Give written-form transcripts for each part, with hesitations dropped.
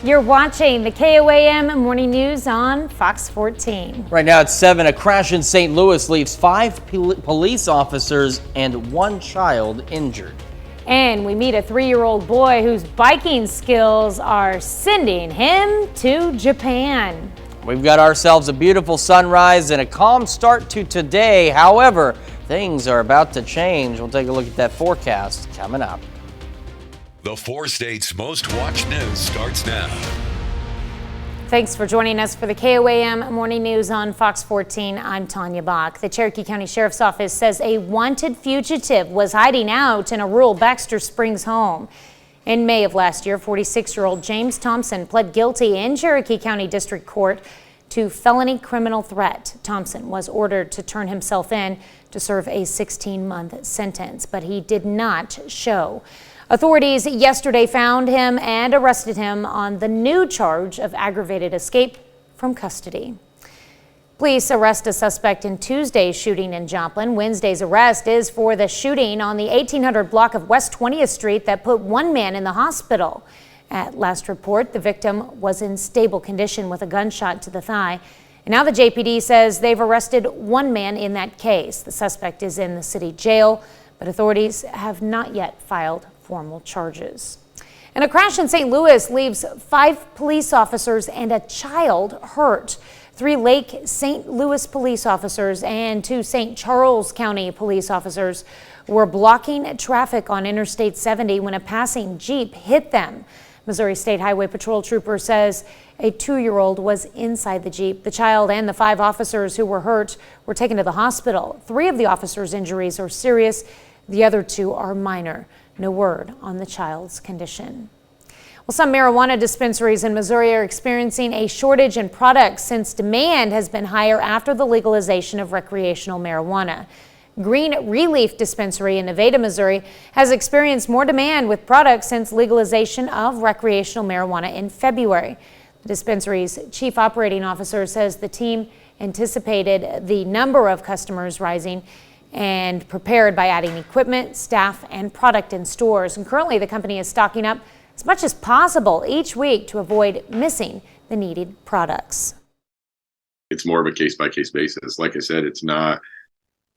You're watching the KOAM Morning News on Fox 14. Right now at 7, a crash in St. Louis leaves 5 police officers and 1 child injured. And we meet a 3-year-old boy whose biking skills are sending him to Japan. We've got ourselves a beautiful sunrise and a calm start to today. However, things are about to change. We'll take a look at that forecast coming up. The 4 states' most watched news starts now. Thanks for joining us for the KOAM Morning News on Fox 14. I'm Tanya Bach. The Cherokee County Sheriff's Office says a wanted fugitive was hiding out in a rural Baxter Springs home. In May of last year, 46-year-old James Thompson pled guilty in Cherokee County District Court to felony criminal threat. Thompson was ordered to turn himself in to serve a 16-month sentence, but he did not show. Authorities yesterday found him and arrested him on the new charge of aggravated escape from custody. Police arrest a suspect in Tuesday's shooting in Joplin. Wednesday's arrest is for the shooting on the 1800 block of West 20th Street that put 1 man in the hospital. At last report, the victim was in stable condition with a gunshot to the thigh. And now the JPD says they've arrested 1 man in that case. The suspect is in the city jail, but authorities have not yet filed formal charges. And a crash in St. Louis leaves 5 police officers and a child hurt. 3 Lake St. Louis police officers and 2 St. Charles County police officers were blocking traffic on Interstate 70 when a passing Jeep hit them. Missouri State Highway Patrol trooper says a 2-year-old was inside the Jeep. The child and the 5 officers who were hurt were taken to the hospital. 3 of the officers' injuries are serious. The other 2 are minor. No word on the child's condition. Well, some marijuana dispensaries in Missouri are experiencing a shortage in products since demand has been higher after the legalization of recreational marijuana. Green Relief Dispensary in Nevada, Missouri has experienced more demand with products since legalization of recreational marijuana in February. The dispensary's chief operating officer says the team anticipated the number of customers rising and prepared by adding equipment, staff, and product in stores. And currently the company is stocking up as much as possible each week to avoid missing the needed products. It's more of a case-by-case basis. Like I said, it's not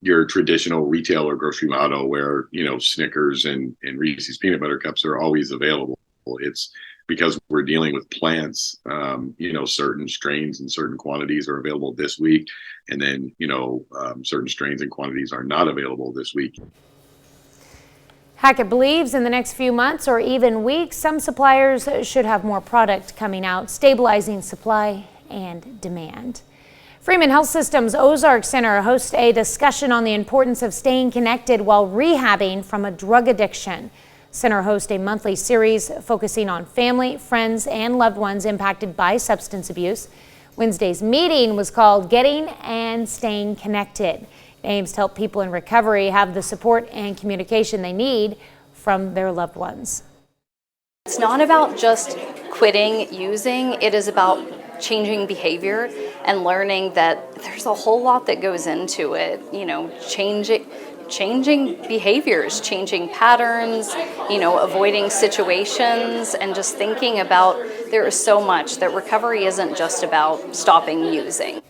your traditional retail or grocery model where, Snickers and Reese's peanut butter cups are always available. It's because we're dealing with plants, certain strains and certain quantities are available this week. And then, certain strains and quantities are not available this week. Hackett believes in the next few months or even weeks, some suppliers should have more product coming out, stabilizing supply and demand. Freeman Health System's Ozark Center hosts a discussion on the importance of staying connected while rehabbing from a drug addiction. Center hosts a monthly series focusing on family, friends, and loved ones impacted by substance abuse. Wednesday's meeting was called Getting and Staying Connected. It aims to help people in recovery have the support and communication they need from their loved ones. It's not about just quitting using, it is about changing behavior and learning that there's a whole lot that goes into it, changing behaviors, changing patterns, avoiding situations, and just thinking about there is so much that recovery isn't just about stopping using.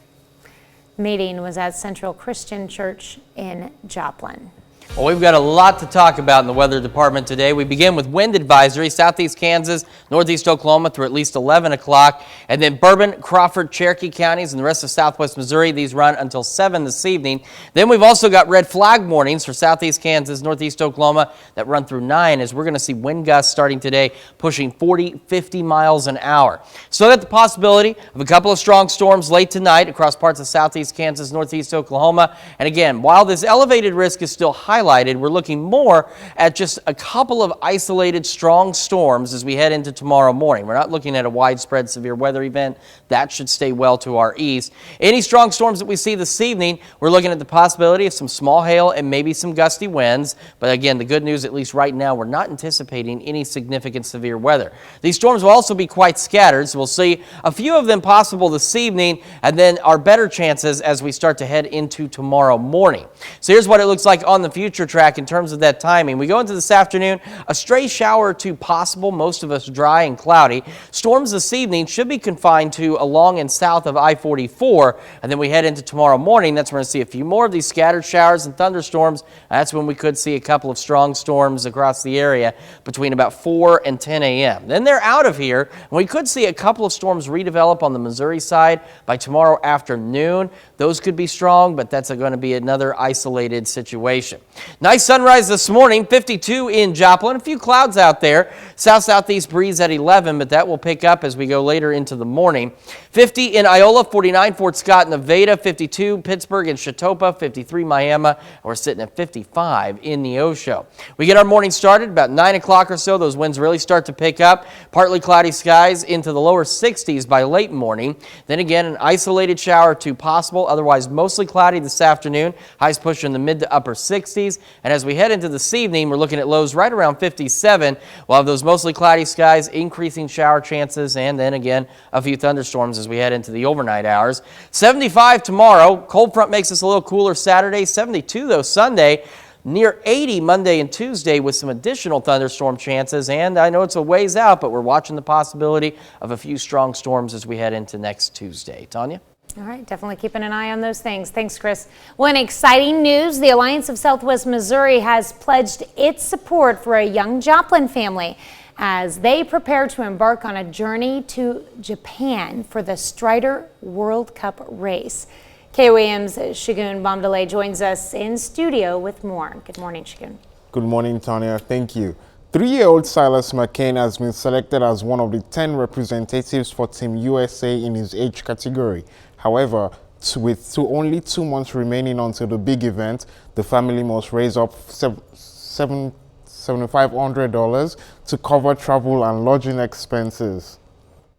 Meeting was at Central Christian Church in Joplin. Well, we've got a lot to talk about in the weather department today. We begin with wind advisory, southeast Kansas, northeast Oklahoma through at least 11 o'clock. And then Bourbon, Crawford, Cherokee counties and the rest of southwest Missouri. These run until 7 this evening. Then we've also got red flag warnings for southeast Kansas, northeast Oklahoma that run through 9 as we're going to see wind gusts starting today pushing 40, 50 miles an hour. Still got the possibility of a couple of strong storms late tonight across parts of southeast Kansas, northeast Oklahoma. And again, while this elevated risk is still highlighted, we're looking more at just a couple of isolated strong storms as we head into tomorrow morning. We're not looking at a widespread severe weather event. That should stay well to our east. Any strong storms that we see this evening, we're looking at the possibility of some small hail and maybe some gusty winds. But again, the good news, at least right now, we're not anticipating any significant severe weather. These storms will also be quite scattered, so we'll see a few of them possible this evening and then our better chances as we start to head into tomorrow morning. So here's what it looks like on the future. future track in terms of that timing. We go into this afternoon, a stray shower or two possible, most of us dry and cloudy. Storms this evening should be confined to along and south of I-44, and then we head into tomorrow morning. That's when we're going to see a few more of these scattered showers and thunderstorms. That's when we could see a couple of strong storms across the area between about 4 and 10 a.m. Then they're out of here, and we could see a couple of storms redevelop on the Missouri side by tomorrow afternoon. Those could be strong, but that's going to be another isolated situation. Nice sunrise this morning, 52 in Joplin. A few clouds out there. South-southeast breeze at 11, but that will pick up as we go later into the morning. 50 in Iola, 49 Fort Scott, Nevada, 52 Pittsburgh and Chatopa, 53 Miami. We're sitting at 55 in Neosho. We get our morning started about 9 o'clock or so. Those winds really start to pick up. Partly cloudy skies into the lower 60s by late morning. Then again, an isolated shower or two possible. Otherwise, mostly cloudy this afternoon. Highs push in the mid to upper 60s. And as we head into this evening, we're looking at lows right around 57. We'll have those mostly cloudy skies, increasing shower chances, and then again, a few thunderstorms as we head into the overnight hours. 75 tomorrow. Cold front makes us a little cooler Saturday. 72 though Sunday. Near 80 Monday and Tuesday with some additional thunderstorm chances. And I know it's a ways out, but we're watching the possibility of a few strong storms as we head into next Tuesday. Tanya? All right, definitely keeping an eye on those things. Thanks, Chris. Well, in exciting news, the Alliance of Southwest Missouri has pledged its support for a young Joplin family as they prepare to embark on a journey to Japan for the Strider World Cup race. KOAM's Shagun Bomdale joins us in studio with more. Good morning, Shagun. Good morning, Tanya. Thank you. 3-year-old Silas McCain has been selected as one of the 10 representatives for Team USA in his age category. However, with only 2 months remaining until the big event, the family must raise up $7,500 to cover travel and lodging expenses.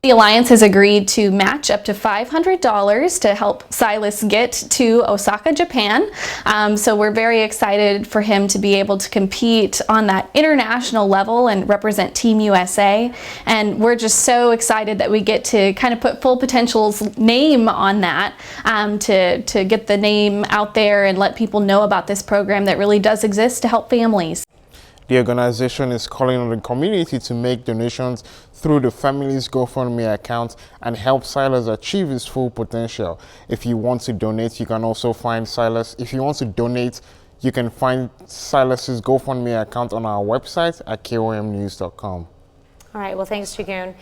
The Alliance has agreed to match up to $500 to help Silas get to Osaka, Japan. So we're very excited for him to be able to compete on that international level and represent Team USA. And we're just so excited that we get to kind of put Full Potential's name on that, to get the name out there and let people know about this program that really does exist to help families. The organization is calling on the community to make donations through the family's GoFundMe account and help Silas achieve his full potential. If you want to donate, you can also find Silas. If you want to donate, you can find Silas's GoFundMe account on our website at KOAMnews.com. All right, well, thanks, Shagun.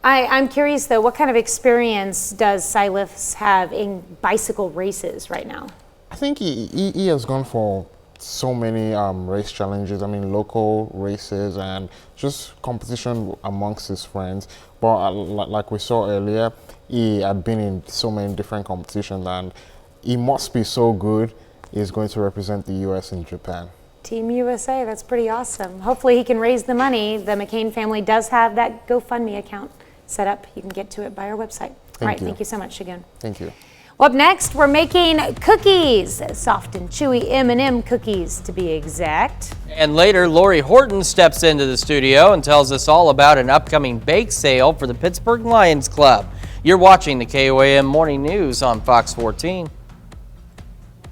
I'm curious, though, what kind of experience does Silas have in bicycle races right now? I think he has gone for so many race challenges. I mean, local races and just competition amongst his friends. But like we saw earlier, he had been in so many different competitions, and he must be so good. He's going to represent the U.S. in Japan. Team USA, that's pretty awesome. Hopefully he can raise the money. The McCain family does have that GoFundMe account set up. You can get to it by our website. All right, thank you so much, Shagun. Thank you. Well, up next, we're making cookies, soft and chewy M&M cookies to be exact. And later, Lori Horton steps into the studio and tells us all about an upcoming bake sale for the Pittsburgh Lions Club. You're watching the KOAM Morning News on Fox 14. We'll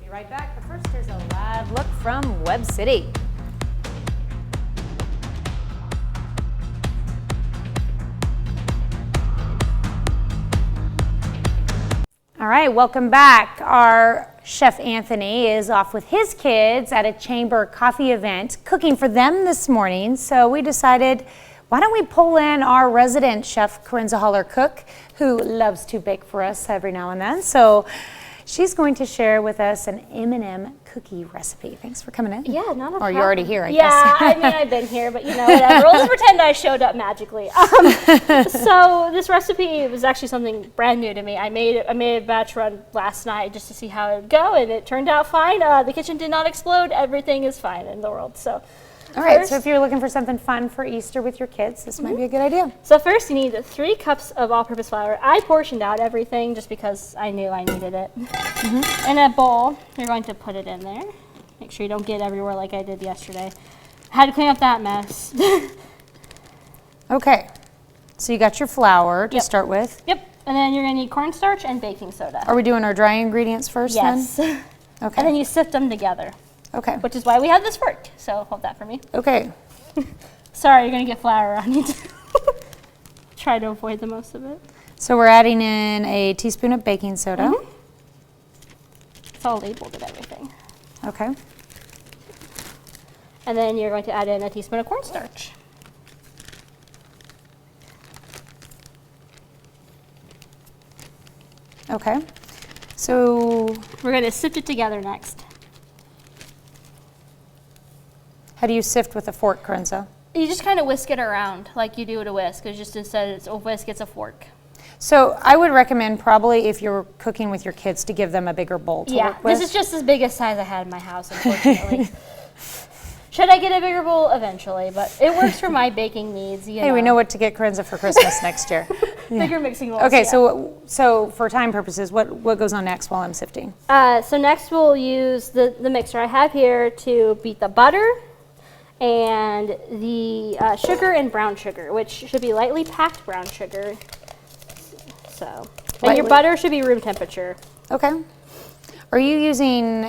be right back, but first here's a live look from Web City. All right, welcome back. Our chef Anthony is off with his kids at a chamber coffee event, cooking for them this morning. So we decided, why don't we pull in our resident chef, Corinza Holler-Cook, who loves to bake for us every now and then. So she's going to share with us an M&M cookie recipe. Thanks for coming in. Yeah, not a problem. Or you're already here, I guess. Yeah, I mean, I've been here, but you know, whatever. Let's pretend I showed up magically. So this recipe was actually something brand new to me. I made a batch run last night just to see how it would go, and it turned out fine. The kitchen did not explode. Everything is fine in the world. So. All right, so if you're looking for something fun for Easter with your kids, this might be a good idea. So first you need 3 cups of all-purpose flour. I portioned out everything just because I knew I needed it. In a bowl, you're going to put it in there. Make sure you don't get everywhere like I did yesterday. I had to clean up that mess. Okay, so you got your flour to start with. Yep, and then you're going to need cornstarch and baking soda. Are we doing our dry ingredients first then? Yes. Okay. And then you sift them together. Okay. which is why we have this fork. So hold that for me. Okay. Sorry, you're gonna get flour on you. Try to avoid the most of it. So we're adding in a teaspoon of baking soda. It's all labeled and everything. Okay. And then you're going to add in a teaspoon of cornstarch. Okay. So We're going to sift it together next. how do you sift with a fork, Corinza? You just kind of whisk it around like you do with a whisk. It's just instead it's a whisk, it's a fork. So I would recommend probably if you're cooking with your kids to give them a bigger bowl to Yeah, work with. this is just as big a size I had in my house, unfortunately. Should I get a bigger bowl? Eventually, but it works for my baking needs. Hey, we know what to get Corinza for Christmas next year. Bigger mixing bowls. Okay, yeah. so for time purposes, what goes on next while I'm sifting? So next we'll use the mixer I have here to beat the butter and the sugar and brown sugar, which should be lightly packed brown sugar. So, and your Lightly. butter should be room temperature. Okay. Are you using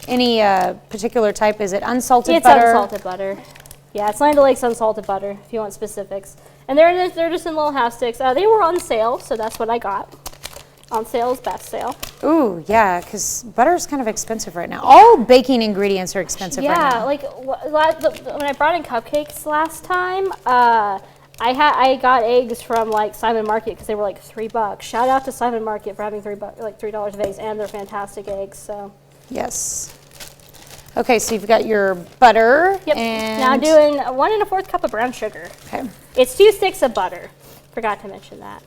any particular type? Is it unsalted It's butter? unsalted butter. Yeah, it's Land O'Lakes unsalted butter, if you want specifics. And they're just in little half sticks. They were on sale, so that's what I got. On sale is best sale. Ooh, yeah, because butter is kind of expensive right now. All baking ingredients are expensive right Yeah, now. like when I brought in cupcakes last time, I got eggs from like Simon Market because they were like $3. Shout out to Simon Market for having $3 of eggs, and they're fantastic eggs. So Yes. Okay, so you've got your butter. yep. And Now doing 1 1/4 cup of brown sugar. Okay. It's 2 sticks of butter. Forgot to mention that.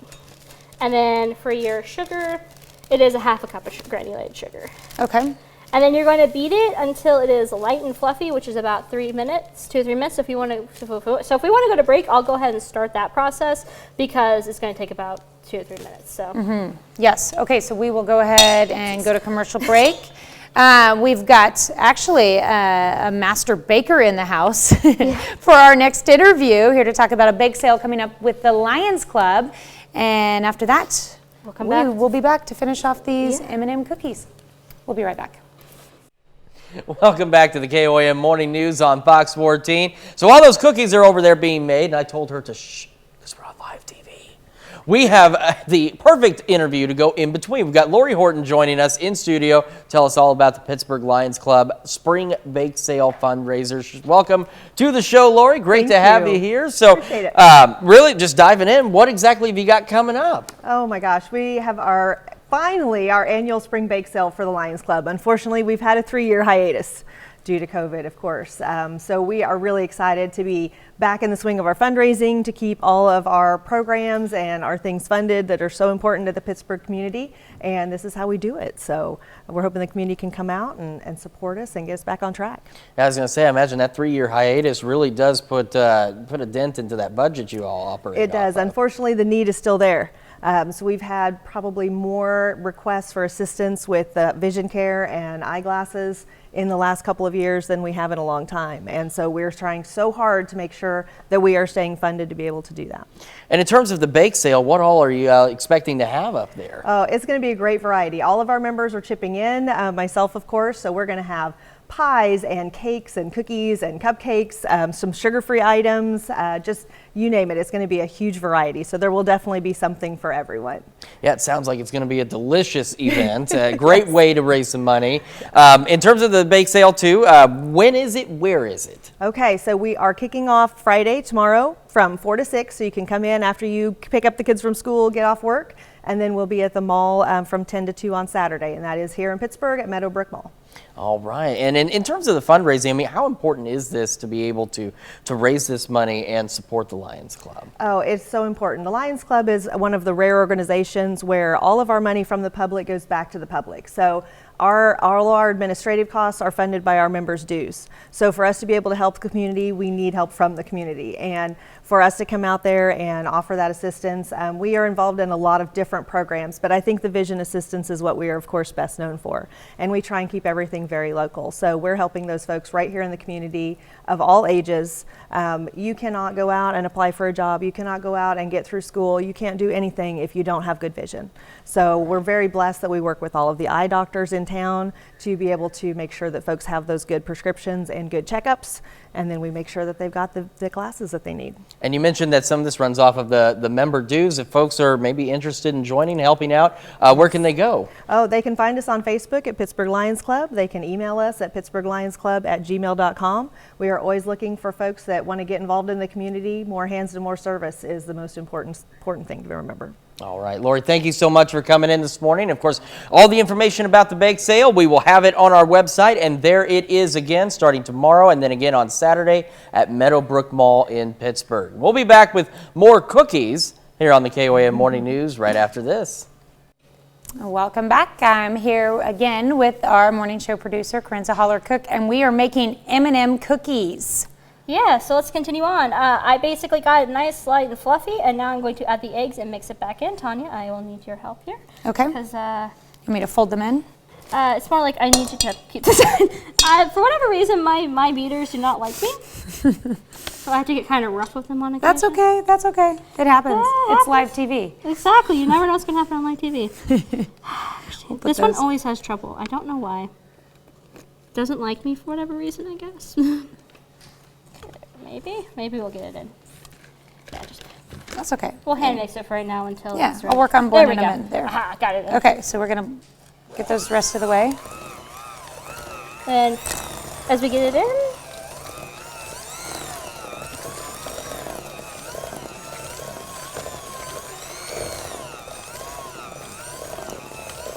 And then for your sugar, it is a 1/2 cup of granulated sugar. Okay. And then you're going to beat it until it is light and fluffy, which is about 2 or 3 minutes. So if we want to go to break, I'll go ahead and start that process because it's going to take about 2 or 3 minutes. So Yes. Okay, so we will go ahead and go to commercial break. We've got actually a master baker in the house for our next interview, here to talk about a bake sale coming up with the Lions Club. And after that, we'll be back to finish off these M&M cookies. We'll be right back. Welcome back to the KOAM Morning News on Fox 14. So while those cookies are over there being made, and I told her to shh, because we're on live TV, we have the perfect interview to go in between. We've got Lori Horton joining us in studio to tell us all about the Pittsburgh Lions Club Spring Bake Sale fundraiser. Welcome to the show, Lori. Great to have you here. So really just diving in, what exactly have you got coming up? Oh my gosh, we have finally our annual spring bake sale for the Lions Club. Unfortunately, we've had a 3-year hiatus due to COVID, of course. So we are really excited to be back in the swing of our fundraising, to keep all of our programs and our things funded that are so important to the Pittsburgh community. And this is how we do it. So we're hoping the community can come out and support us and get us back on track. I was going to say, I imagine that 3-year hiatus really does put a dent into that budget you all operate. It does. Unfortunately, the need is still there. So we've had probably more requests for assistance with vision care and eyeglasses in the last couple of years than we have in a long time. And so we're trying so hard to make sure that we are staying funded to be able to do that. And in terms of the bake sale, what all are you expecting to have up there? It's going to be a great variety. All of our members are chipping in, myself of course, so we're going to have pies and cakes and cookies and cupcakes, some sugar-free items, just you name it. It's going to be a huge variety, so there will definitely be something for everyone. Yeah, it sounds like it's going to be a delicious event, a great way to raise some money. In terms of the bake sale too, when is it, where is it? Okay, so we are kicking off Friday, tomorrow, from 4 to 6, so you can come in after you pick up the kids from school, get off work, and then we'll be at the mall from 10 to 2 on Saturday, and that is here in Pittsburgh at Meadowbrook Mall. All right, and in terms of the fundraising, I mean, how important is this to be able to raise this money and support the Lions Club? Oh, it's so important. The Lions Club is one of the rare organizations where all of our money from the public goes back to the public. So all our administrative costs are funded by our members' dues. So for us to be able to help the community, we need help from the community. And for us to come out there and offer that assistance, we are involved in a lot of different programs, but I think the vision assistance is what we are, of course, best known for. And we try and keep everything very local. So we're helping those folks right here in the community of all ages. You cannot go out and apply for a job. You cannot go out and get through school. You can't do anything if you don't have good vision. So we're very blessed that we work with all of the eye doctors in town to be able to make sure that folks have those good prescriptions and good checkups, and then we make sure that they've got the classes that they need. And you mentioned that some of this runs off of the member dues. If folks are maybe interested in joining, helping out, where can they go? Oh, they can find us on Facebook at Pittsburgh Lions Club. They can email us at pittsburghlionsclub@gmail.com. We are always looking for folks that want to get involved in the community. More hands and more service is the most important thing to remember. All right, Lori, thank you so much for coming in this morning. Of course, all the information about the bake sale, we will have it on our website, and there it is again, starting tomorrow and then again on Saturday at Meadowbrook Mall in Pittsburgh. We'll be back with more cookies here on the KOAM Morning News right after this. Welcome back. I'm here again with our morning show producer, Corinza Holler-Cook, and we are making M&M cookies. Yeah, so let's continue on. I basically got it nice, light, and fluffy, and now I'm going to add the eggs and mix it back in. Tanya, I will need your help here. Okay. Because You want me to fold them in? it's more like I need you to keep this in. For whatever reason, my beaters do not like me. So I have to get kind of rough with them on occasion. That's okay. That's okay. It happens. Yeah, It's live TV. Exactly. You never know what's going to happen on live TV. This one those- always has trouble. I don't know why. Doesn't like me for whatever reason, I guess. Maybe we'll get it in. Yeah, just That's okay. we'll hand mix it for right now until Yeah, it's ready. I'll work on There we blending go. them in there. Aha, got it in. Okay, so we're gonna get those the rest of the way. And as we get it in,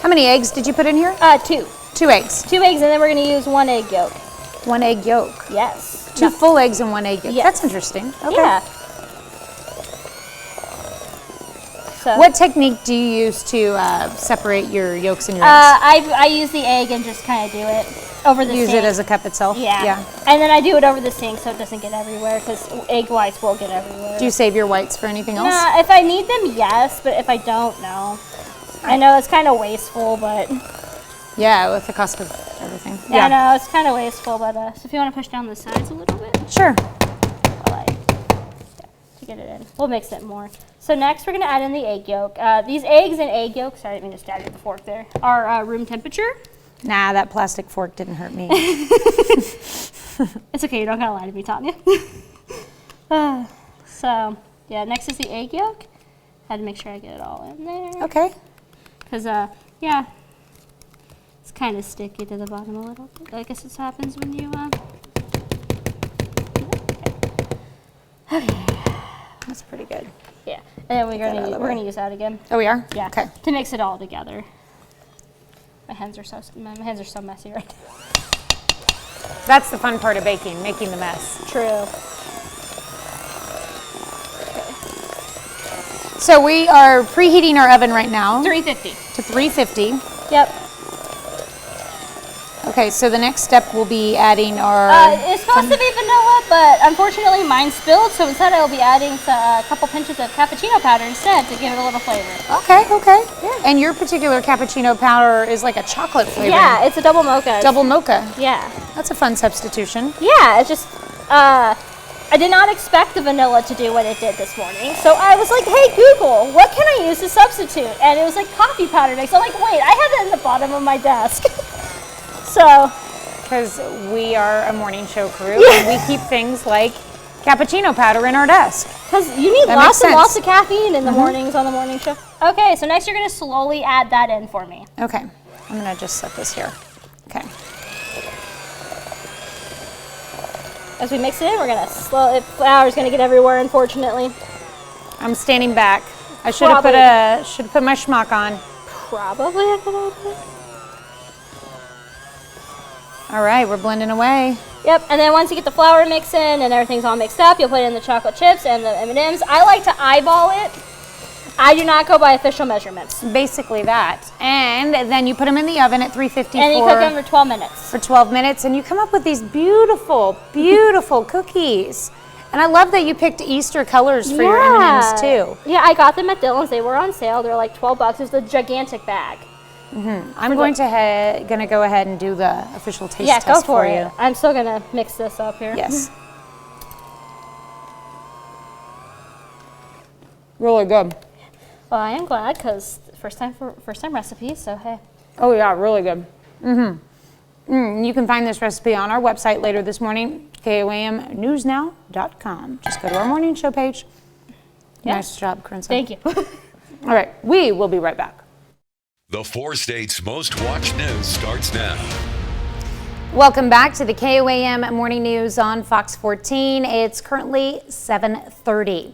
How many eggs did you put in here? 2. 2 eggs. 2 eggs, and then we're going to use 1 egg yolk. 1 egg yolk. Yes. 2 full eggs and 1 egg yolk. Yes. That's interesting. Okay. Yeah. So, What technique do you use to separate your yolks and your eggs? I use the egg and just kind of do it over the Use sink. it as a cup itself? Yeah. And then I do it over the sink so it doesn't get everywhere because egg whites will get everywhere. Do you save your whites for anything else? Nah, if I need them, yes, but if I don't, no. I know it's kind of wasteful, but Yeah, with the cost of everything. yeah, I know it's kind of wasteful. But so if you want to push down the sides a little bit, Sure. to get it in, we'll mix it more. So next, we're gonna add in the egg yolk. These eggs and egg yolk, sorry, I didn't mean to stab you with the fork there, are room temperature. Nah, that plastic fork didn't hurt me. It's okay, you don't gotta lie to me, Tanya. So yeah, next is the egg yolk. I had to make sure I get it all in there. Okay. Because, yeah, it's kind of sticky to the bottom a little bit. I guess this happens when you, That's pretty good. yeah. And then we're out of the gonna way. use that again. Oh, we are? Yeah. Okay. To mix it all together. My hands are so messy right now. That's the fun part of baking, making the mess. True. So we are preheating our oven right now 350. to 350. Yep. Okay, so the next step will be adding our... It's supposed to be vanilla, but unfortunately mine spilled, so instead I'll be adding a couple pinches of cappuccino powder instead to give it a little flavor. Okay. And your particular cappuccino powder is like a chocolate flavor. Yeah, it's a double mocha. Double mocha. Yeah. That's a fun substitution. Yeah, it's just, I did not expect the vanilla to do what it did this morning. So I was like, hey, Google, what can I use to substitute? And it was like coffee powder mix. I'm like, wait, I have it in the bottom of my desk. So. Because we are a morning show crew and we keep things like cappuccino powder in our desk. Because you need That lots makes and lots sense. of caffeine in the mornings on the morning show. Okay, so next you're going to slowly add that in for me. Okay, I'm going to just set this here. Okay. As we mix it in, we're going to flour's going to get everywhere, unfortunately. I'm standing back. I should have put my schmuck on. Probably a good idea. All right, we're blending away. Yep, and then once you get the flour mix in and everything's all mixed up, you'll put in the chocolate chips and the M&Ms. I like to eyeball it. I do not go by official measurements. Basically that. And then you put them in the oven at 350 And you cook them for 12 minutes. For 12 minutes, and you come up with these beautiful, beautiful cookies. And I love that you picked Easter colors for your M&Ms too. Yeah, I got them at Dillon's. They were on sale. They're like $12. It was a gigantic bag. I'm going to go ahead and do the official taste Yeah, test go for it. you. I'm still gonna mix this up here. Yes. Really good. Well, I am glad because first time recipe. So hey. Oh yeah, really good. You can find this recipe on our website later this morning, KOAMnewsnow.com. Just go to our morning show page. Nice job, Corinne. Thank you. All right, we will be right back. The 4 states' most watched news starts now. Welcome back to the KOAM Morning News on Fox 14. It's currently 7:30.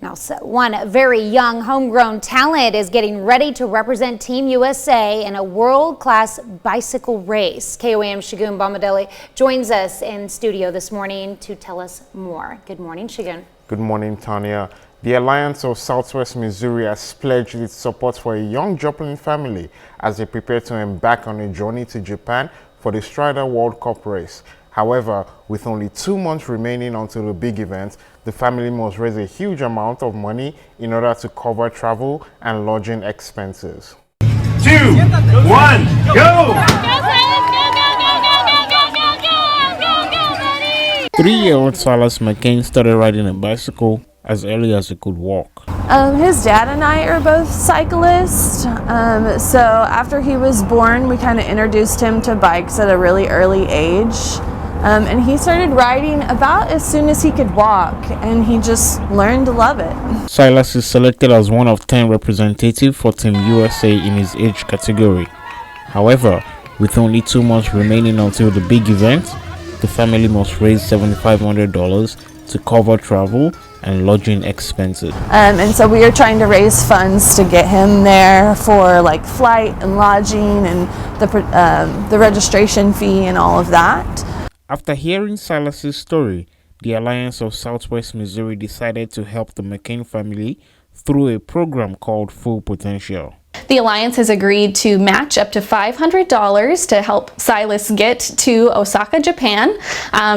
Now, one very young homegrown talent is getting ready to represent Team USA in a world-class bicycle race. KOAM Shagun Bomadelli joins us in studio this morning to tell us more. Good morning, Shagun. Good morning, Tanya. The Alliance of Southwest Missouri has pledged its support for a young Joplin family as they prepare to embark on a journey to Japan for the Strider World Cup race. However, with only 2 months remaining until the big event, the family must raise a huge amount of money in order to cover travel and lodging expenses. 2, 1, go! 3-year-old Silas McCain started riding a bicycle as early as he could walk. His dad and I are both cyclists, so after he was born, we kind of introduced him to bikes at a really early age. And he started riding about as soon as he could walk, and he just learned to love it. Silas is selected as one of 10 representatives for Team USA in his age category. However, with only 2 months remaining until the big event, the family must raise $7,500 to cover travel and lodging expenses. And so we are trying to raise funds to get him there for like flight and lodging and the registration fee and all of that. After hearing Silas's story, the Alliance of Southwest Missouri decided to help the McCain family through a program called Full Potential. The Alliance has agreed to match up to $500 to help Silas get to Osaka, Japan.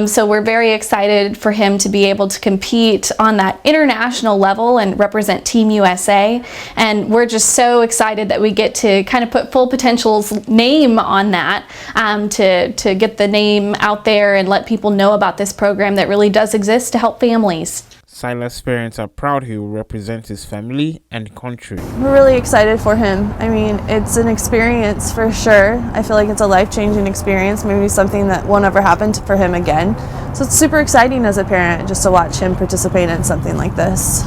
So we're very excited for him to be able to compete on that international level and represent Team USA. And we're just so excited that we get to kind of put Full Potential's name on that, to get the name out there and let people know about this program that really does exist to help families. Silas' parents are proud he will represent his family and country. We're really excited for him. I mean, it's an experience for sure. I feel like it's a life-changing experience, maybe something that won't ever happen for him again. So it's super exciting as a parent just to watch him participate in something like this.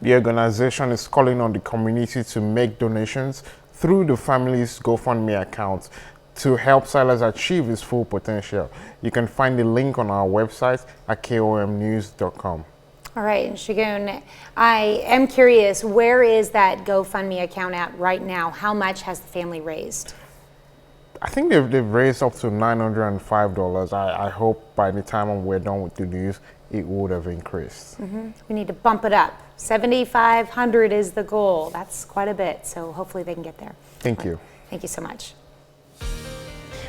The organization is calling on the community to make donations through the family's GoFundMe account to help Silas achieve his full potential. You can find the link on our website at KOAMnews.com. All right, and Shagun, I am curious, where is that GoFundMe account at right now? How much has the family raised? I think they've raised up to $905. I hope by the time we're done with the news, it would have increased. We need to bump it up. $7,500 is the goal. That's quite a bit, so hopefully they can get there. Thank you. Thank you so much.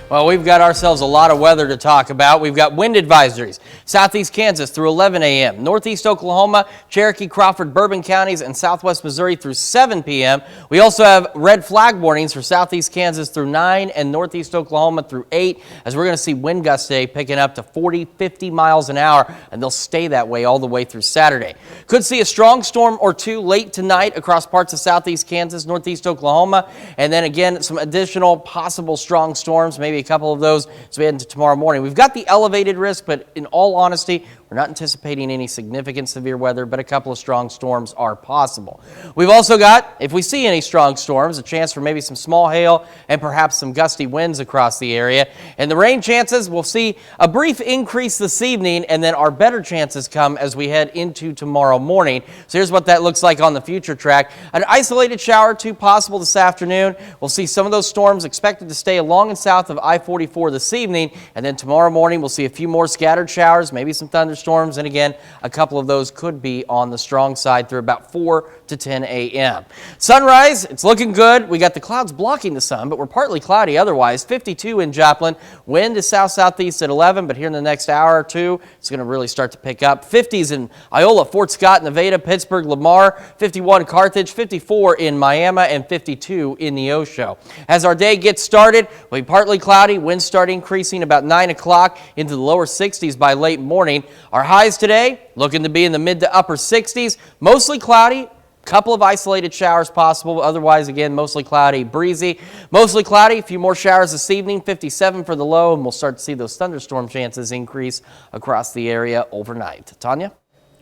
Well, we've got ourselves a lot of weather to talk about. We've got wind advisories. Southeast Kansas through 11 a.m. Northeast Oklahoma, Cherokee, Crawford, Bourbon counties, and Southwest Missouri through 7 p.m. We also have red flag warnings for Southeast Kansas through 9 and Northeast Oklahoma through 8, as we're going to see wind gusts today picking up to 40, 50 miles an hour, and they'll stay that way all the way through Saturday. Could see a strong storm or two late tonight across parts of Southeast Kansas, Northeast Oklahoma, and then again some additional possible strong storms, maybe a couple of those as we head into tomorrow morning. We've got the elevated risk, but in all honesty, we're not anticipating any significant severe weather, but a couple of strong storms are possible. We've also got, if we see any strong storms, a chance for maybe some small hail and perhaps some gusty winds across the area. And the rain chances, we'll see a brief increase this evening, and then our better chances come as we head into tomorrow morning. So here's what that looks like on the future track. An isolated shower or two possible this afternoon. We'll see some of those storms expected to stay along and south of I-44 this evening, and then tomorrow morning we'll see a few more scattered showers, maybe some thunderstorms, and again, a couple of those could be on the strong side through about 4 to 10 a.m. Sunrise, it's looking good. We got the clouds blocking the sun, but we're partly cloudy otherwise. 52 in Joplin. Wind is south-southeast at 11, but here in the next hour or two, it's going to really start to pick up. 50s in Iola, Fort Scott, Nevada, Pittsburgh, Lamar, 51 Carthage, 54 in Miami, and 52 in Neosho. As our day gets started, we'll be partly cloudy. Winds start increasing about 9 o'clock into the lower 60s by late morning. Our highs today looking to be in the mid to upper 60s, mostly cloudy. Couple of isolated showers possible. Otherwise, again, mostly cloudy, breezy. Mostly cloudy. A few more showers this evening. 57 for the low, and we'll start to see those thunderstorm chances increase across the area overnight. Tanya?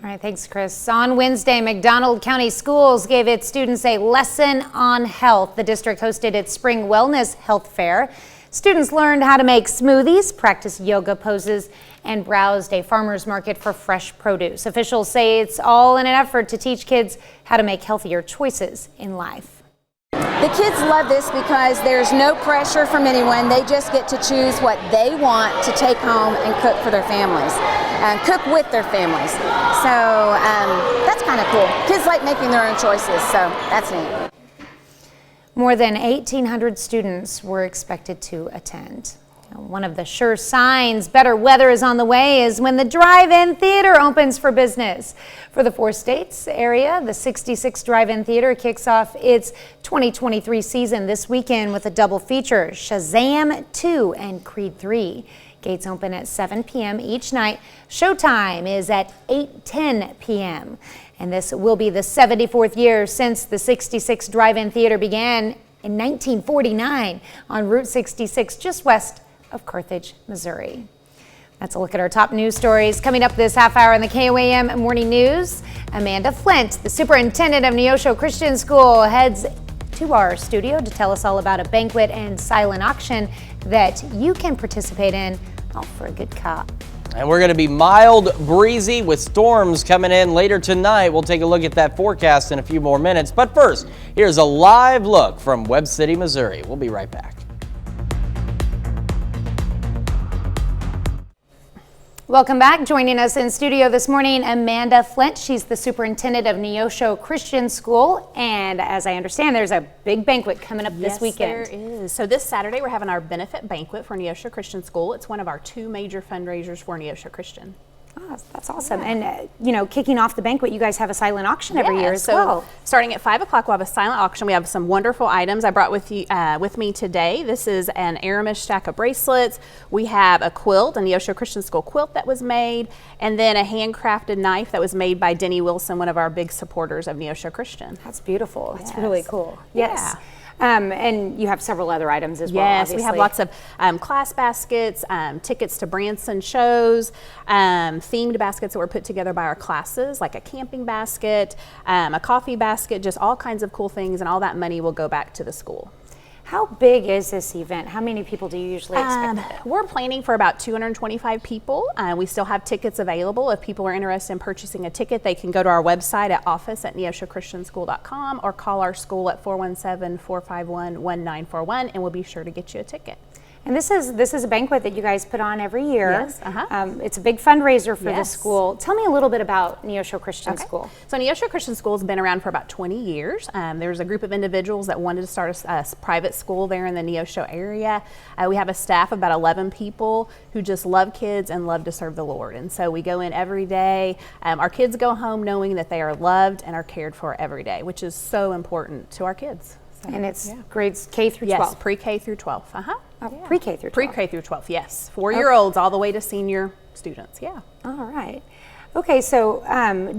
All right, thanks, Chris. On Wednesday, McDonald County Schools gave its students a lesson on health. The district hosted its spring wellness health fair. Students learned how to make smoothies, practice yoga poses, and browsed a farmer's market for fresh produce. Officials say it's all in an effort to teach kids how to make healthier choices in life. The kids love this because there's no pressure from anyone. They just get to choose what they want to take home and cook for their families, and cook with their families. So that's kind of cool. Kids like making their own choices, so that's neat. More than 1,800 students were expected to attend. One of the sure signs better weather is on the way is when the drive-in theater opens for business. For the 4 states area, the 66 Drive-In Theater kicks off its 2023 season this weekend with a double feature, Shazam 2 and Creed 3. Gates open at 7 p.m. each night. Showtime is at 8:10 p.m. And this will be the 74th year since the 66 Drive-In Theater began in 1949 on Route 66, just west of Carthage, Missouri. That's a look at our top news stories. Coming up this half hour in the KOAM Morning News, Amanda Flint, the superintendent of Neosho Christian School, heads to our studio to tell us all about a banquet and silent auction that you can participate in, all for a good cause. And we're going to be mild, breezy with storms coming in later tonight. We'll take a look at that forecast in a few more minutes. But first, here's a live look from Webb City, Missouri. We'll be right back. Welcome back. Joining us in studio this morning, Amanda Flint. She's the superintendent of Neosho Christian School. And as I understand, there's a big banquet coming up this weekend. Yes, there is. So this Saturday, we're having our benefit banquet for Neosho Christian School. It's one of our 2 major fundraisers for Neosho Christian. Oh, that's awesome. And, you know, kicking off the banquet, you guys have a silent auction every year as well. Starting at 5 o'clock, we'll have a silent auction. We have some wonderful items I brought with me today. This is an Aramis stack of bracelets. We have a quilt, a Neosho Christian School quilt that was made, and then a handcrafted knife that was made by Denny Wilson, one of our big supporters of Neosho Christian. That's beautiful. Yes. That's really cool. Yes. Yeah. And you have several other items as well. Yes, obviously. we have lots of class baskets, tickets to Branson shows, themed baskets that were put together by our classes, like a camping basket, a coffee basket, just all kinds of cool things, and all that money will go back to the school. How big is this event? How many people do you usually expect? We're planning for about 225 people. We still have tickets available. If people are interested in purchasing a ticket, they can go to our website at office@neoshochristianschool.com or call our school at 417-451-1941, and we'll be sure to get you a ticket. And this is a banquet that you guys put on every year. Yes. It's a big fundraiser for the Yes. school. Tell me a little bit about Neosho Christian School. So Neosho Christian School has been around for about 20 years. There's a group of individuals that wanted to start a private school there in the Neosho area. We have a staff of about 11 people who just love kids and love to serve the Lord. And so we go in every day. Our kids go home knowing that they are loved and are cared for every day, which is so important to our kids. And it's grades K through 12? Yes, pre-K through 12. Pre-K through 12? Pre-K through 12, yes. 4-year-olds all the way to senior students, yeah. All right. Okay, so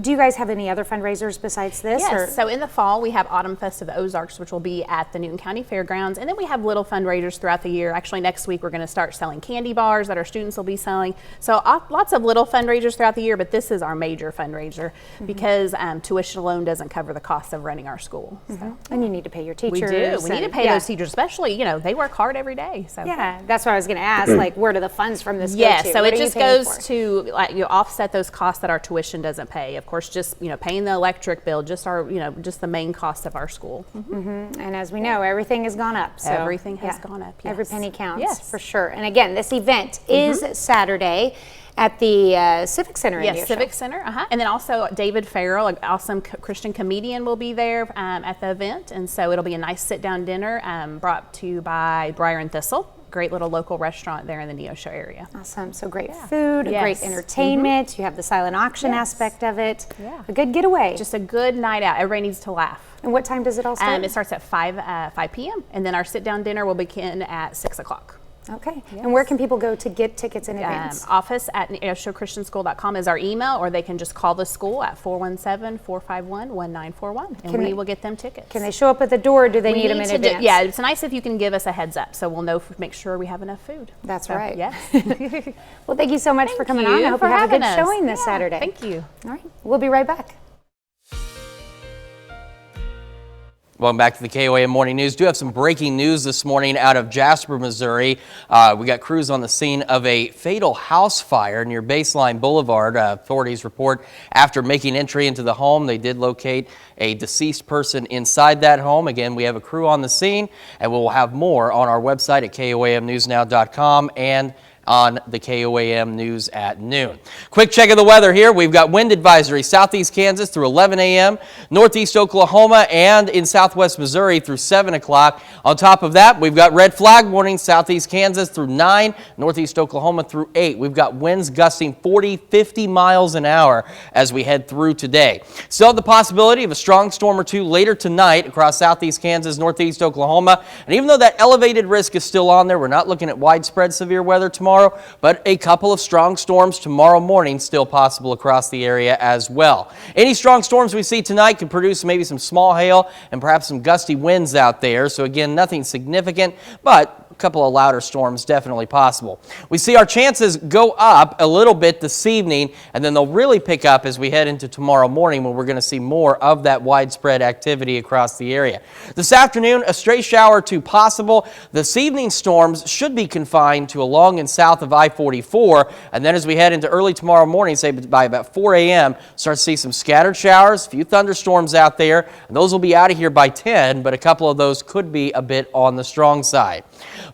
do you guys have any other fundraisers besides this? Yes, so in the fall we have Autumn Fest of the Ozarks, which will be at the Newton County Fairgrounds, and then we have little fundraisers throughout the year. Actually, next week we're going to start selling candy bars that our students will be selling. So lots of little fundraisers throughout the year, but this is our major fundraiser because tuition alone doesn't cover the cost of running our school. So. And you need to pay your teachers. We do. We need to pay those teachers, especially, you know, they work hard every day. So. Yeah, that's what I was going to ask, like where do the funds from this go to? Yeah, so what it just goes to offset those costs that our tuition doesn't pay. Of course, just paying the electric bill, just the main cost of our school. And as we know, everything has gone up. So everything has gone up. Yes. Every penny counts. Yes, for sure. And again, this event is Saturday at the Civic Center. Yes, Civic Center. And then also David Farrell, an awesome Christian comedian, will be there at the event, and so it'll be a nice sit-down dinner brought to you by Briar and Thistle. Great little local restaurant there in the Neosho area. Awesome. So great food, great entertainment. You have the silent auction aspect of it. Yeah. A good getaway. Just a good night out. Everybody needs to laugh. And what time does it all start? It starts at 5 p.m. and then our sit-down dinner will begin at 6 o'clock. Okay. Yes. And where can people go to get tickets in advance? Office at neoshowchristianschool.com is our email, or they can just call the school at 417-451-1941, and we will get them tickets. Can they show up at the door, or do they need them in advance? Yeah, it's nice if you can give us a heads up, so we'll know, make sure we have enough food. That's right. Yes. Well, thank you so much for coming on. I hope you have a good showing this Saturday. Thank you. All right. We'll be right back. Welcome back to the KOAM Morning News. Do have some breaking news this morning out of Jasper, Missouri. We got crews on the scene of a fatal house fire near Baseline Boulevard. Authorities report after making entry into the home, they did locate a deceased person inside that home. Again, we have a crew on the scene, and we'll have more on our website at KOAMnewsnow.com and on the KOAM News at noon. Quick check of the weather here. We've got wind advisory southeast Kansas through 11 a.m., northeast Oklahoma, and in southwest Missouri through 7 o'clock. On top of that, we've got red flag warning southeast Kansas through 9, northeast Oklahoma through 8. We've got winds gusting 40, 50 miles an hour as we head through today. Still have the possibility of a strong storm or two later tonight across southeast Kansas, northeast Oklahoma. And even though that elevated risk is still on there, we're not looking at widespread severe weather tomorrow, but a couple of strong storms tomorrow morning still possible across the area as well. Any strong storms we see tonight could produce maybe some small hail and perhaps some gusty winds out there. So again, nothing significant, but a couple of louder storms definitely possible. We see our chances go up a little bit this evening, and then they'll really pick up as we head into tomorrow morning, when we're going to see more of that widespread activity across the area. This afternoon, a stray shower or two possible. This evening storms should be confined to along and south of I-44, and then as we head into early tomorrow morning, say by about 4 a.m., start to see some scattered showers, a few thunderstorms out there, and those will be out of here by 10, but a couple of those could be a bit on the strong side.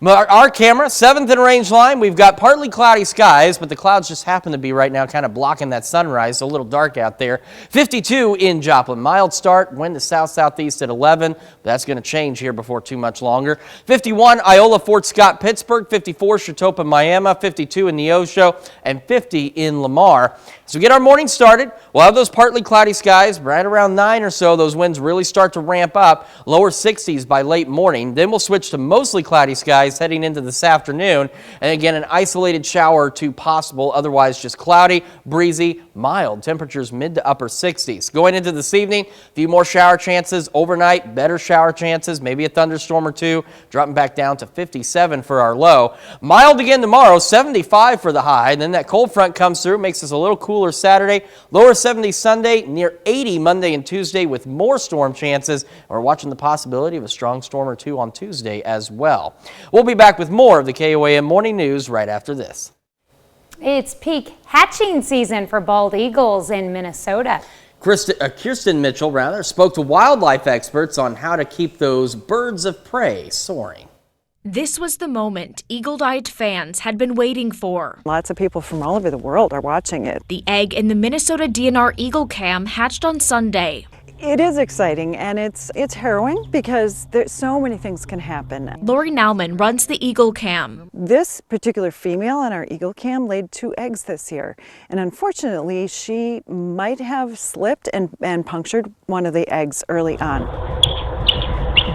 Our camera, 7th in range line, we've got partly cloudy skies, but the clouds just happen to be right now kind of blocking that sunrise, so a little dark out there. 52 in Joplin, mild start, wind to south-southeast at 11. That's going to change here before too much longer. 51 Iola, Fort Scott, Pittsburgh, 54 Chetopa, Miami, 52 in Neosho, and 50 in Lamar. As we get our morning started, we'll have those partly cloudy skies right around 9 or so. Those winds really start to ramp up, lower 60s by late morning. Then we'll switch to mostly cloudy skies heading into this afternoon. And again, an isolated shower or two possible, otherwise just cloudy, breezy, mild. Temperatures mid to upper 60s. Going into this evening, a few more shower chances overnight, better shower chances, maybe a thunderstorm or two, dropping back down to 57 for our low. Mild again tomorrow, 75 for the high. And then that cold front comes through, makes us a little cooler Saturday, lower 70s Sunday, near 80 Monday and Tuesday with more storm chances. We're watching the possibility of a strong storm or two on Tuesday as well. We'll be back with more of the KOAM Morning News right after this. It's peak hatching season for bald eagles in Minnesota. Kirsten Mitchell spoke to wildlife experts on how to keep those birds of prey soaring. This was the moment eagle-eyed fans had been waiting for. Lots of people from all over the world are watching it. The egg in the Minnesota DNR Eagle Cam hatched on Sunday. It is exciting, and it's harrowing because there's so many things can happen. Lori Nauman runs the Eagle Cam. This particular female on our Eagle Cam laid 2 eggs this year, and unfortunately she might have slipped and punctured one of the eggs early on.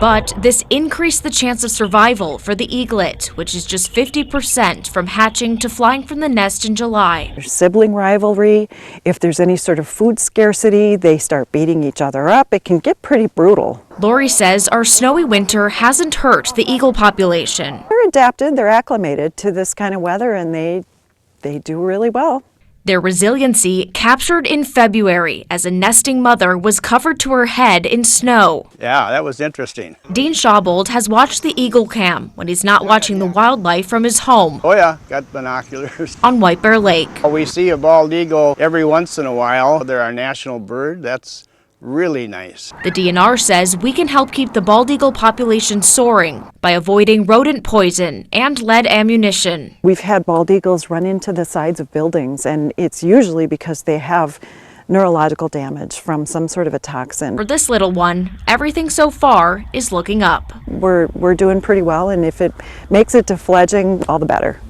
But this increased the chance of survival for the eaglet, which is just 50% from hatching to flying from the nest in July. There's sibling rivalry. If there's any sort of food scarcity, they start beating each other up. It can get pretty brutal. Lori says our snowy winter hasn't hurt the eagle population. They're adapted, they're acclimated to this kind of weather, and they do really well. Their resiliency captured in February as a nesting mother was covered to her head in snow. Yeah, that was interesting. Dean Schaubold has watched the Eagle Cam when he's not watching the wildlife from his home. Oh yeah, got binoculars. On White Bear Lake. We see a bald eagle every once in a while. They're our national bird. That's really nice. The DNR says we can help keep the bald eagle population soaring by avoiding rodent poison and lead ammunition. We've had bald eagles run into the sides of buildings, and it's usually because they have neurological damage from some sort of a toxin. For this little one, everything so far is looking up. We're doing pretty well, and if it makes it to fledging, all the better.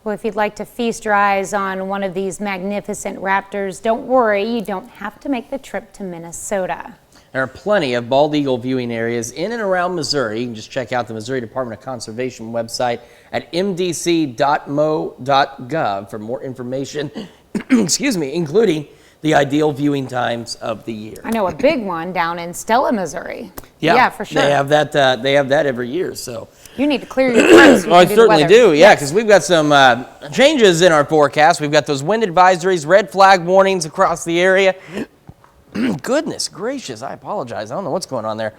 Well, if you'd like to feast your eyes on one of these magnificent raptors, don't worry, you don't have to make the trip to Minnesota. There are plenty of bald eagle viewing areas in and around Missouri. You can just check out the Missouri Department of Conservation website at mdc.mo.gov for more information, excuse me, including the ideal viewing times of the year. I know a big one down in Stella, Missouri. Yeah, for sure. They have that. They have that every year. So you need to clear your throat. I certainly do. Yeah, because we've got some changes in our forecast. We've got those wind advisories, red flag warnings across the area. Goodness gracious, I apologize. I don't know what's going on there.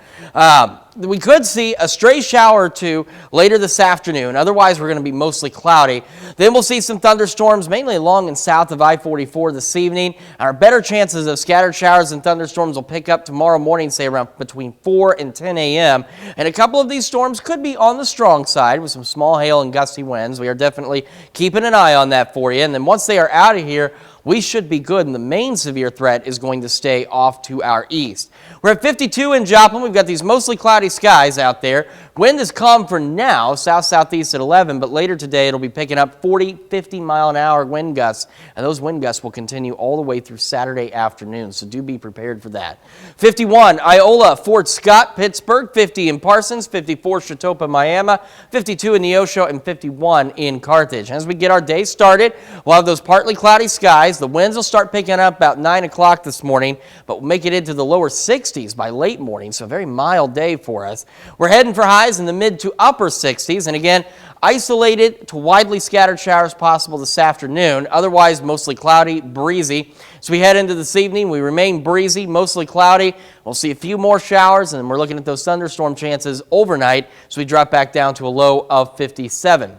We could see a stray shower or two later this afternoon. Otherwise, we're going to be mostly cloudy. Then we'll see some thunderstorms, mainly along and south of I-44 this evening. Our better chances of scattered showers and thunderstorms will pick up tomorrow morning, say around between 4 and 10 a.m. And a couple of these storms could be on the strong side with some small hail and gusty winds. We are definitely keeping an eye on that for you. And then once they are out of here, we should be good, and the main severe threat is going to stay off to our east. We're at 52 in Joplin. We've got these mostly cloudy skies out there. Wind is calm for now, south-southeast at 11, but later today it'll be picking up 40, 50-mile-an-hour wind gusts, and those wind gusts will continue all the way through Saturday afternoon, so do be prepared for that. 51, Iola, Fort Scott, Pittsburgh, 50 in Parsons, 54 Chetopa, Miami, 52 in Neosho, and 51 in Carthage. As we get our day started, we'll have those partly cloudy skies. The winds will start picking up about 9 o'clock this morning, but we'll make it into the lower 60s by late morning, so a very mild day for us. We're heading for highs in the mid to upper 60s, and again, isolated to widely scattered showers possible this afternoon. Otherwise, mostly cloudy, breezy. As we head into this evening, we remain breezy, mostly cloudy. We'll see a few more showers, and we're looking at those thunderstorm chances overnight, so we drop back down to a low of 57.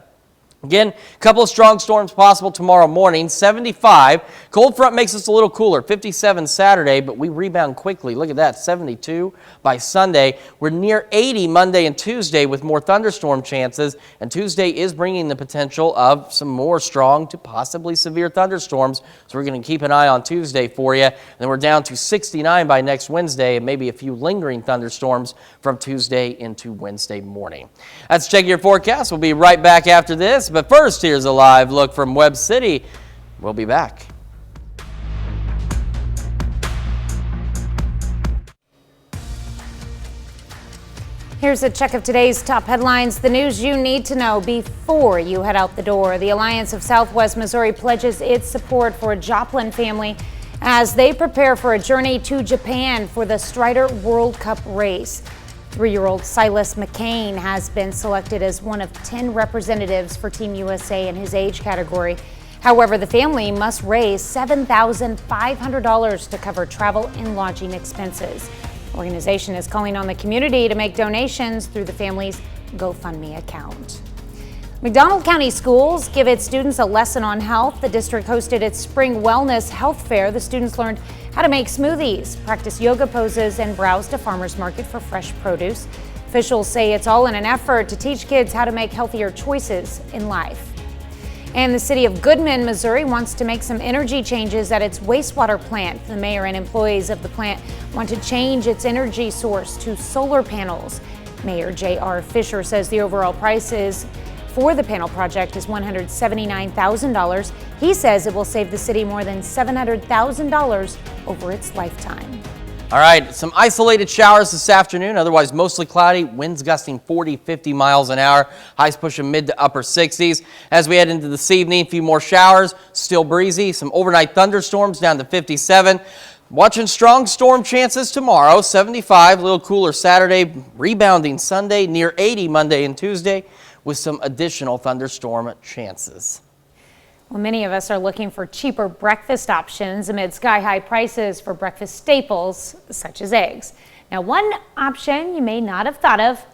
Again, a couple of strong storms possible tomorrow morning, 75. Cold front makes us a little cooler, 57 Saturday, but we rebound quickly. Look at that, 72 by Sunday. We're near 80 Monday and Tuesday with more thunderstorm chances, and Tuesday is bringing the potential of some more strong to possibly severe thunderstorms, so we're going to keep an eye on Tuesday for you. And then we're down to 69 by next Wednesday, and maybe a few lingering thunderstorms from Tuesday into Wednesday morning. That's Check Your Forecast. We'll be right back after this. But first, here's a live look from Webb City. We'll be back. Here's a check of today's top headlines, the news you need to know before you head out the door. The Alliance of Southwest Missouri pledges its support for a Joplin family as they prepare for a journey to Japan for the Strider World Cup race. 3-year-old Silas McCain has been selected as one of 10 representatives for Team USA in his age category. However, the family must raise $7,500 to cover travel and lodging expenses. The organization is calling on the community to make donations through the family's GoFundMe account. McDonald County Schools give its students a lesson on health. The district hosted its spring wellness health fair. The students learned how to make smoothies, practice yoga poses, and browse to farmers market for fresh produce. Officials say it's all in an effort to teach kids how to make healthier choices in life. And the city of Goodman, Missouri wants to make some energy changes at its wastewater plant. The mayor and employees of the plant want to change its energy source to solar panels. Mayor J.R. Fisher says the overall price for the panel project is $179,000. He says it will save the city more than $700,000 over its lifetime. All right, some isolated showers this afternoon, otherwise mostly cloudy, winds gusting 40, 50 miles an hour, highs pushing mid to upper 60s. As we head into this evening, a few more showers, still breezy, some overnight thunderstorms down to 57. Watching strong storm chances tomorrow, 75, a little cooler Saturday, rebounding Sunday, near 80 Monday and Tuesday, with some additional thunderstorm chances. Well, many of us are looking for cheaper breakfast options amid sky-high prices for breakfast staples such as eggs. Now, one option you may not have thought of,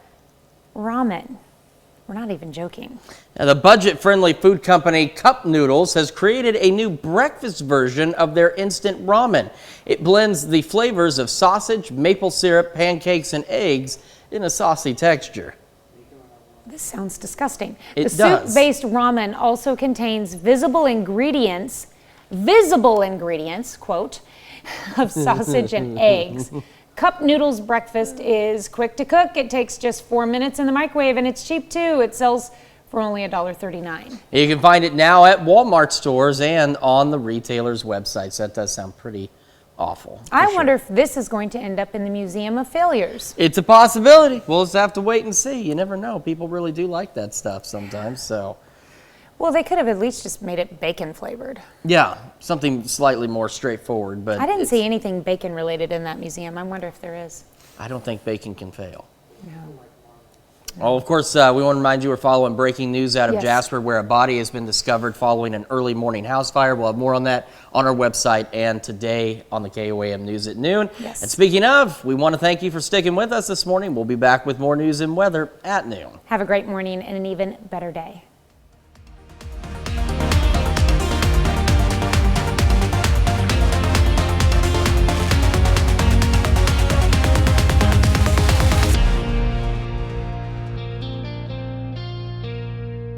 ramen. We're not even joking. Now, the budget-friendly food company Cup Noodles has created a new breakfast version of their instant ramen. It blends the flavors of sausage, maple syrup, pancakes, and eggs in a saucy texture. This sounds disgusting. It the does. soup-based ramen also contains visible ingredients, quote, of sausage and eggs. Cup Noodles breakfast is quick to cook. It takes just 4 minutes in the microwave, and it's cheap too. It sells for only $1.39. You can find it now at Walmart stores and on the retailer's websites. That does sound pretty awful. I wonder if this is going to end up in the Museum of Failures. It's a possibility. We'll just have to wait and see. You never know. People really do like that stuff sometimes, so. Well, they could have at least just made it bacon flavored. Yeah, something slightly more straightforward, but I didn't see anything bacon related in that museum. I wonder if there is. I don't think bacon can fail. Well, of course, we want to remind you we're following breaking news out of Jasper, where a body has been discovered following an early morning house fire. We'll have more on that on our website and today on the KOAM News at noon. Yes. And speaking of, we want to thank you for sticking with us this morning. We'll be back with more news and weather at noon. Have a great morning and an even better day.